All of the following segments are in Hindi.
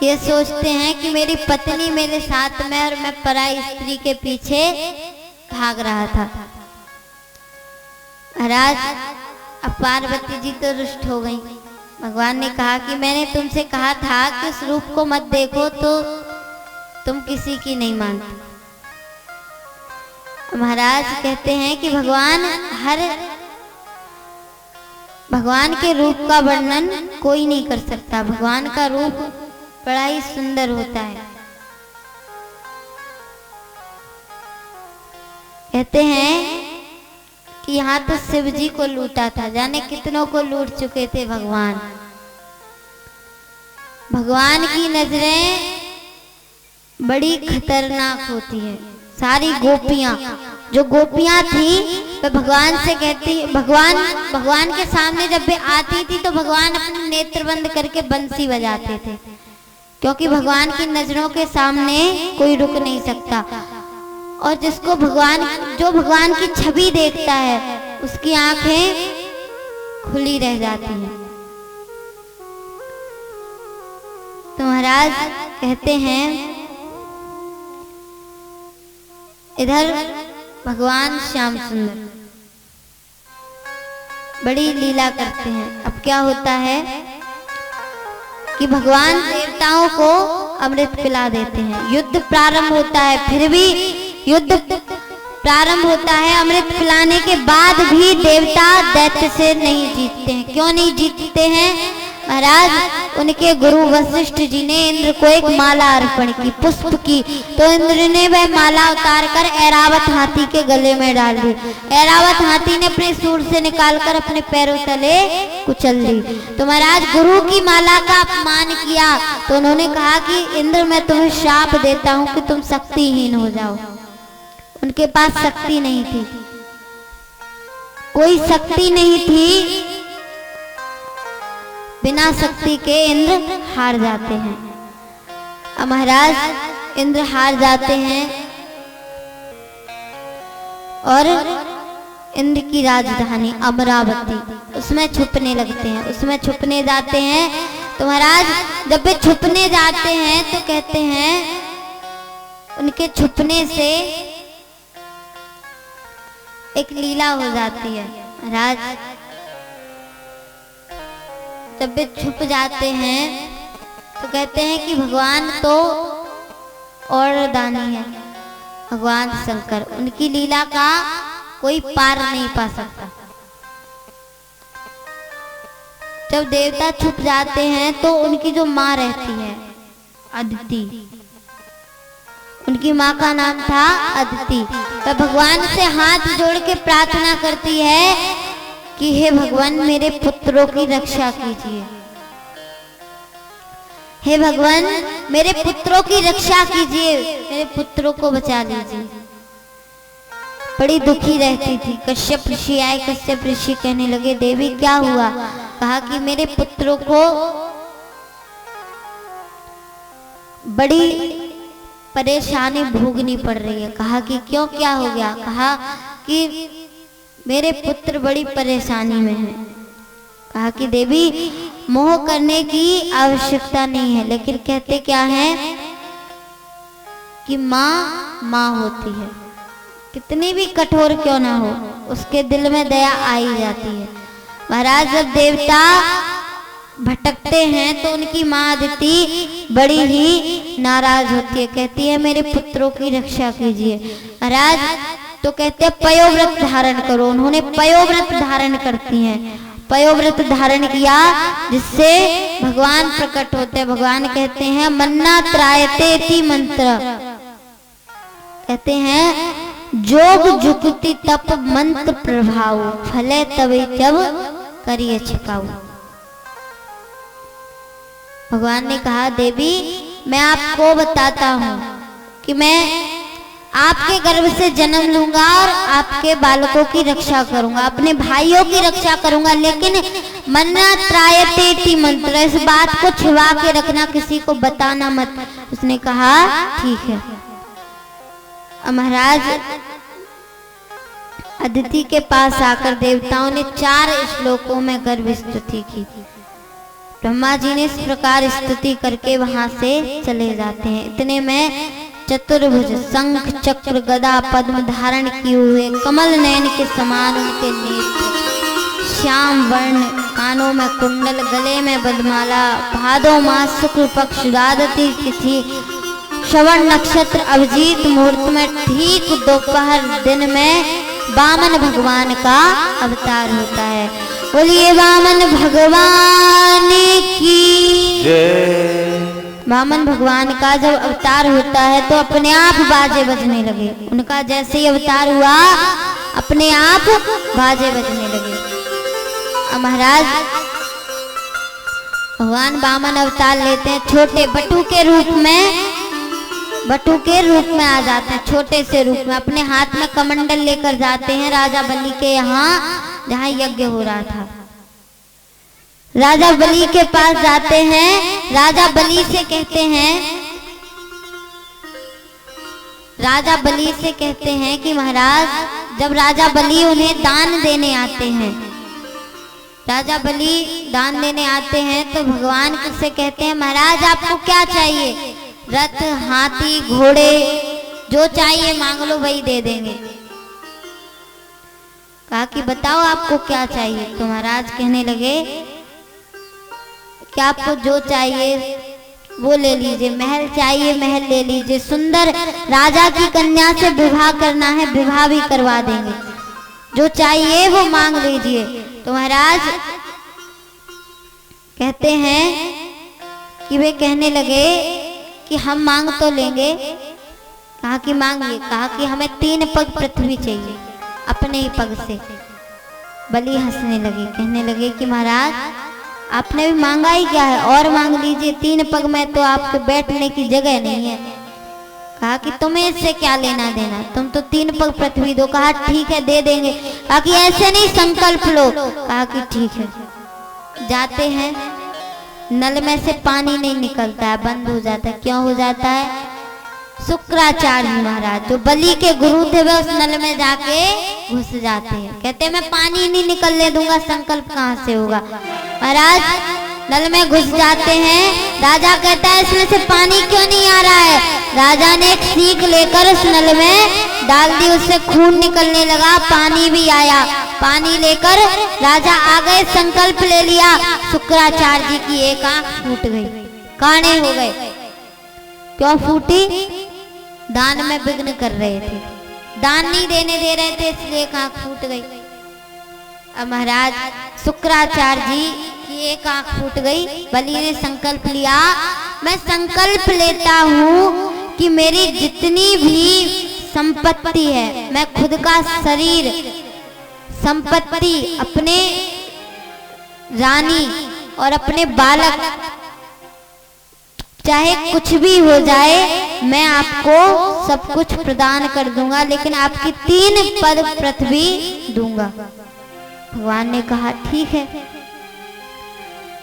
ये सोचते हैं कि मेरी पत्नी मेरे साथ में और मैं पराई स्त्री के पीछे भाग रहा था। महाराज अब पार्वती जी तो रुष्ट हो गई। भगवान ने कहा कि मैंने तुमसे कहा था कि उस रूप को मत देखो, तो तुम किसी की नहीं मानते। महाराज कहते हैं कि भगवान के रूप का वर्णन कोई नहीं कर सकता। भगवान का रूप बड़ा ही सुंदर होता है। कहते हैं कि यहाँ तो शिव जी को लूटा था, जाने कितनों को लूट चुके थे भगवान। भगवान की नजरें बड़ी खतरनाक होती है। सारी गोपियां, जो गोपियां थी वह भगवान से कहती, भगवान के सामने जब भी आती थी तो भगवान अपने नेत्र बंद करके बंसी बजाते थे, क्योंकि भगवान की नजरों के सामने कोई रुक नहीं सकता। और जो भगवान की छवि देखता है उसकी आंखें खुली रह जाती हैं। तो महाराज कहते हैं इधर भगवान श्याम सुंदर बड़ी लीला करते हैं। अब क्या होता है कि भगवान देवताओं को अमृत पिला देते हैं। युद्ध प्रारंभ होता है, फिर भी युद्ध प्रारंभ होता है, अमृत पिलाने के बाद भी देवता दैत्य से नहीं जीतते हैं। क्यों नहीं जीतते हैं महाराज? उनके गुरु वशिष्ठ जी ने इंद्र को एक माला अर्पण की, पुष्प की, तो इंद्र ने वह माला उतार कर ऐरावत हाथी के गले में डाल दी। ऐरावत हाथी ने अपने सूंड से निकालकर अपने पैरों तले कुचल दी। तो महाराज गुरु की माला का अपमान किया तो उन्होंने कहा कि इंद्र मैं तुम्हें शाप देता हूं कि तुम शक्तिहीन हो जाओ। उनके पास शक्ति नहीं थी, कोई शक्ति नहीं थी। बिना शक्ति के इंद्र हार जाते हैं। अब महाराज इंद्र हार जाते हैं और इंद्र की राजधानी अमरावती, उसमें छुपने लगते हैं, उसमें छुपने जाते हैं। तो महाराज जब वे छुपने जाते हैं तो कहते हैं उनके छुपने से एक लीला हो जाती है। महाराज जब वे छुप जाते हैं तो कहते हैं कि भगवान तो और दानी है, भगवान शंकर, उनकी लीला का कोई पार नहीं पा सकता। जब देवता छुप जाते हैं तो उनकी जो माँ रहती है अदिति, उनकी माँ का नाम था अदिति, तो भगवान से हाथ जोड़ के प्रार्थना करती है कि हे भगवान मेरे पुत्रों की रक्षा कीजिए, हे भगवान मेरे पुत्रों की रक्षा कीजिए, मेरे पुत्रों को बचा लीजिए। बड़ी दुखी रहती थी। कश्यप ऋषि आए, कश्यप ऋषि कहने लगे देवी क्या हुआ? कहा कि मेरे पुत्रों को बड़ी परेशानी भोगनी पड़ रही है। कहा कि क्यों, क्या हो गया? कहा कि मेरे पुत्र बड़ी परेशानी में हैं। कहा कि देवी मोह करने की आवश्यकता नहीं है, लेकिन कहते क्या है कि माँ माँ होती है, कितनी भी कठोर क्यों ना हो उसके दिल में दया आ ही जाती है। महाराज जब देवता भटकते हैं तो उनकी माँ अदिति बड़ी ही नाराज होती है, कहती है मेरे पुत्रों की रक्षा कीजिए। महाराज तो कहते हैं पयोव्रत धारण करो। उन्होंने पयोव्रत धारण करती हैं, पयोव्रत धारण किया जिससे भगवान प्रकट होते हैं। भगवान कहते हैं मन्ना त्रायते इति मंत्र, कहते हैं जोग जुक्ति तप मंत्र प्रभाव फले तवे जब करिए छिपाऊ। भगवान ने कहा देवी मैं आपको बताता हूं कि मैं आपके गर्भ से जन्म लूंगा और आपके बालकों की रक्षा करूंगा, अपने भाइयों की रक्षा करूंगा, लेकिन मन्ना त्रायते इति मंत्र, इस बात को छिपा के रखना, किसी को बताना मत। उसने कहा ठीक है। महाराज अदिति के पास आकर देवताओं ने 4 श्लोकों में गर्भ स्तुति की। ब्रह्मा जी ने इस प्रकार स्तुति करके वहां से चले जाते हैं। इतने में चतुर्भुज शंख चक्र गदा पद्म धारण किए हुए कमल नयन के समान उनके नेत्र, श्याम वर्ण, कानों में कुंडल, गले में बदमाला, भादो मास शुक्ल पक्ष द्वादशी तिथि श्रवण नक्षत्र अभिजीत मुहूर्त में ठीक दोपहर दिन में वामन भगवान का अवतार होता है। बोलिए वामन भगवान की जय। वामन भगवान का जब अवतार होता है तो अपने आप बाजे बजने लगे। उनका जैसे ही अवतार हुआ अपने आप बाजे बजने लगे। अब महाराज भगवान वामन अवतार लेते हैं, छोटे बटू के रूप में आ जाते हैं, छोटे से रूप में। अपने हाथ में कमंडल लेकर जाते हैं राजा बलि के यहाँ, जहाँ यज्ञ हो रहा था। राजा बलि के पास जाते हैं, राजा बलि से कहते हैं कि महाराज, जब राजा बलि उन्हें दान देने आते हैं तो भगवान से कहते हैं महाराज आपको क्या चाहिए? रथ, हाथी, घोड़े, जो चाहिए मांग लो वही दे देंगे। कहा कि बताओ आपको क्या चाहिए? तो महाराज कहने लगे कि आपको जो चाहिए वो ले लीजिए। महल चाहिए महल ले लीजिए, सुंदर राजा की कन्या से विवाह करना है विवाह भी करवा देंगे, जो चाहिए वो मांग लीजिए। तो महाराज कहते हैं कि वे कहने लगे कि हम मांग तो लेंगे। कहा कि मांगिए। कहा कि हमें 3 पग पृथ्वी चाहिए अपने ही पग से। बलि हंसने लगे, कहने लगे कि महाराज आपने भी मांगा ही क्या है, और मांग लीजिए। 3 पग में तो आपके बैठने की जगह नहीं है। कहा कि तुम्हें इससे क्या लेना देना, तुम तो 3 पग पृथ्वी दो। कहा ठीक है दे देंगे। कहा कि ऐसे नहीं, संकल्प लो। कहा कि ठीक है। जाते हैं, नल में से पानी नहीं निकलता है, बंद हो जाता है। क्यों हो जाता है? शुक्राचार्य महाराज जो बलि के गुरु थे वे उस नल में जाके घुस जाते हैं। कहते मैं पानी नहीं निकलने दूंगा, संकल्प कहाँ से होगा? महाराज नल में घुस जाते हैं। राजा कहता है इसमें से पानी क्यों नहीं आ रहा है? राजा ने एक सीख लेकर उस नल में डाल दी, उससे खून निकलने लगा, पानी भी आया। पानी लेकर राजा आ गए, संकल्प ले लिया। शुक्राचार्य जी की एक आंख फूट गई, काने हो गए। क्यों फूटी? दान में विघ्न कर रहे थे, दान नहीं देने दे रहे थे, इसलिए एक आंख फूट गई। अब महाराज शुक्राचार्य जी की एक आंख फूट गई। बलि ने संकल्प लिया, मैं संकल्प लेता हूँ कि मेरी जितनी भी संपत्ति है, मैं खुद का शरीर, संपत्ति, अपने रानी और अपने बालक, चाहे कुछ भी हो जाए मैं आपको सब कुछ प्रदान कर दूंगा, लेकिन आपकी 3 पद पृथ्वी दूंगा। भगवान ने कहा ठीक है।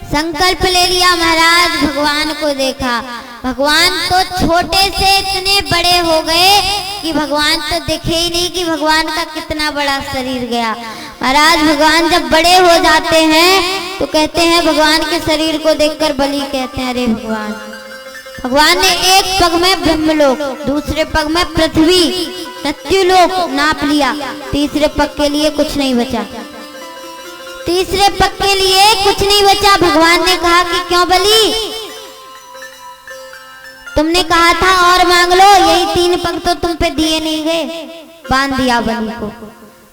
संकल्प ले लिया महाराज, भगवान को देखा। भगवान तो छोटे से इतने बड़े हो गए कि भगवान तो दिखे ही नहीं कि भगवान का कितना बड़ा शरीर गया। महाराज भगवान जब बड़े हो जाते हैं तो कहते हैं, भगवान के शरीर को देखकर बलि कहते हैं अरे भगवान ने एक पग में ब्रह्मलोक, दूसरे पग में पृथ्वी मृत्युलोक नाप लिया, तीसरे पग के लिए कुछ नहीं बचा। तीसरे पग के लिए कुछ नहीं बचा। भगवान ने कहा कि क्यों बलि, तुमने कहा था और मांग लो, यही 3 पग तो तुम पे दिए नहीं गए। बांध दिया बलि को।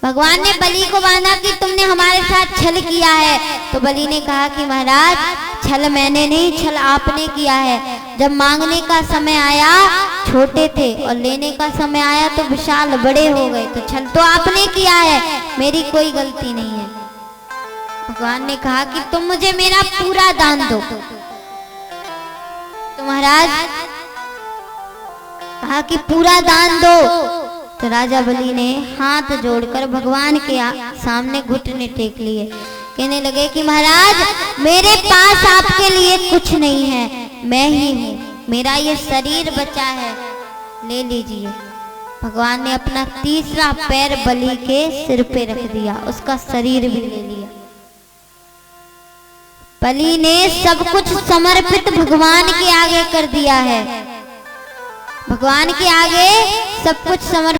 भगवान ने बलि को बांधा कि तुमने हमारे साथ छल किया है। तो बलि ने कहा कि महाराज छल मैंने नहीं, छल आपने किया है। जब मांगने का समय आया छोटे थे और लेने का समय आया तो विशाल बड़े हो गए, तो छल तो आपने किया है, मेरी कोई गलती नहीं है। भगवान ने कहा कि तुम मुझे मेरा पूरा दान दो। तो महाराज कहा कि पूरा दान दो। तो राजा बलि ने हाथ जोड़कर भगवान के सामने घुटने टेक लिए, कहने लगे कि महाराज मेरे पास आपके लिए कुछ नहीं है, मैं ही हूँ, मेरा ये शरीर बचा है, ले लीजिए। भगवान ने अपना तीसरा पैर बलि के सिर पे रख दिया, उसका शरीर भी ले लिया। बलि ने सब कुछ समर्पित भगवान के आगे कर दिया है, भगवान के आगे सब कुछ समर्पित